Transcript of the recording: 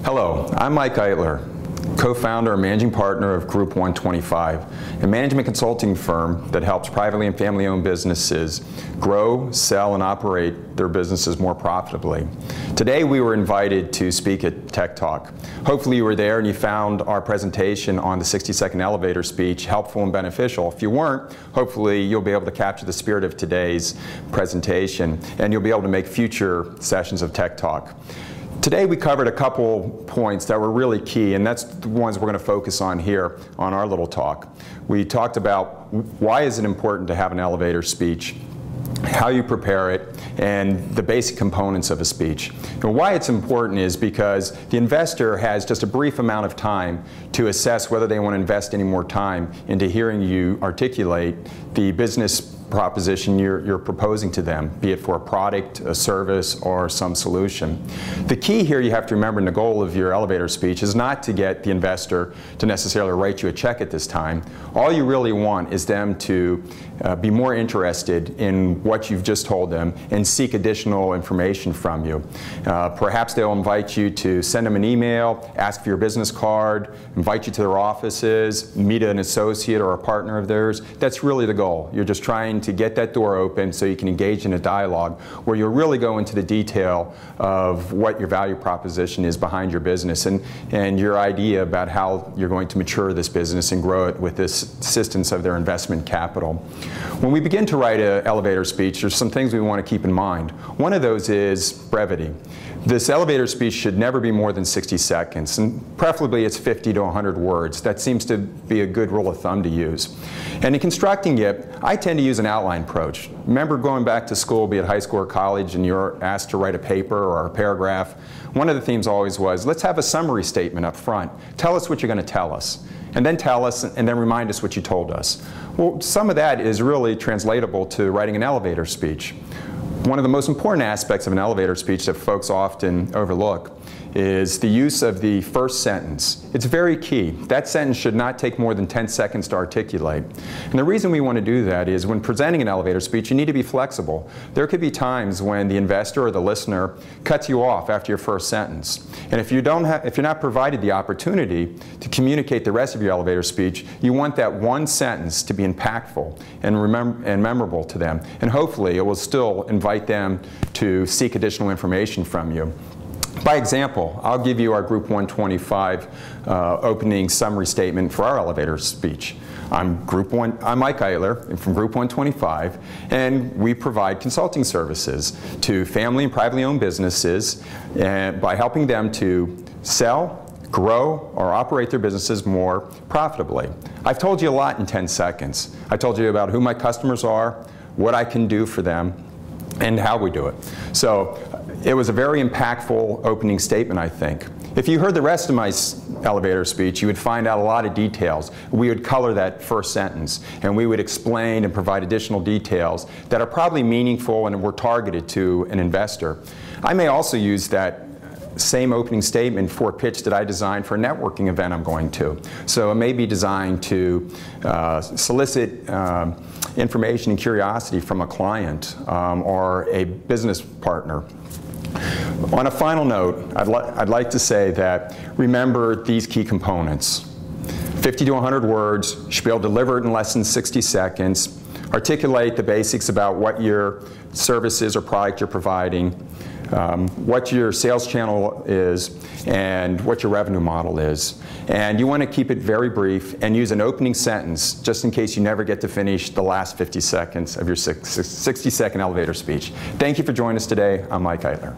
Hello, I'm Mike Eitler, co-founder and managing partner of Group 125, a management consulting firm that helps privately and family-owned businesses grow, sell, and operate their businesses more profitably. Today we were invited to speak at Tech Talk. Hopefully you were there and you found our presentation on the 60-second elevator speech helpful and beneficial. If you weren't, hopefully you'll be able to capture the spirit of today's presentation and you'll be able to make future sessions of Tech Talk. Today we covered a couple points that were really key, and that's the ones we're going to focus on here on our little talk. We talked about why is it important to have an elevator speech, how you prepare it, and the basic components of a speech. And why it's important is because the investor has just a brief amount of time to assess whether they want to invest any more time into hearing you articulate the business proposition you're proposing to them, be it for a product, a service, or some solution. The key here you have to remember, and the goal of your elevator speech is not to get the investor to necessarily write you a check at this time. All you really want is them to be more interested in what you've just told them and seek additional information from you. Perhaps they'll invite you to send them an email, ask for your business card, invite you to their offices, meet an associate or a partner of theirs. That's really the goal. You're just trying to get that door open so you can engage in a dialogue where you'll really go into the detail of what your value proposition is behind your business and your idea about how you're going to mature this business and grow it with this assistance of their investment capital. When we begin to write an elevator speech, there's some things we want to keep in mind. One of those is brevity. This elevator speech should never be more than 60 seconds, and preferably it's 50 to 100 words. That seems to be a good rule of thumb to use. And in constructing it, I tend to use an outline approach. Remember going back to school, be it high school or college, and you're asked to write a paper or a paragraph, one of the themes always was, let's have a summary statement up front. Tell us what you're going to tell us, and then tell us, and then remind us what you told us. Well, some of that is really translatable to writing an elevator speech. One of the most important aspects of an elevator speech that folks often overlook is the use of the first sentence. It's very key. That sentence should not take more than 10 seconds to articulate. And the reason we want to do that is when presenting an elevator speech, you need to be flexible. There could be times when the investor or the listener cuts you off after your first sentence. And if you're not provided the opportunity to communicate the rest of your elevator speech, you want that one sentence to be impactful and memorable to them. And hopefully it will still invite them to seek additional information from you. By example, I'll give you our Group 125 opening summary statement for our elevator speech. I'm Mike Eitler from Group 125, and we provide consulting services to family and privately owned businesses by helping them to sell, grow, or operate their businesses more profitably. I've told you a lot in 10 seconds. I told you about who my customers are, what I can do for them, and how we do it. So it was a very impactful opening statement, I think. If you heard the rest of my elevator speech, you would find out a lot of details. We would color that first sentence, and we would explain and provide additional details that are probably meaningful and were targeted to an investor. I may also use that same opening statement for a pitch that I designed for a networking event I'm going to. So it may be designed to solicit information and curiosity from a client or a business partner. On a final note, I'd like to say that remember these key components. 50 to 100 words, you should be able to deliver it in less than 60 seconds, articulate the basics about what your services or product you're providing, what your sales channel is, and what your revenue model is. And you want to keep it very brief and use an opening sentence just in case you never get to finish the last 50 seconds of your 60-second elevator speech. Thank you for joining us today. I'm Mike Eitler.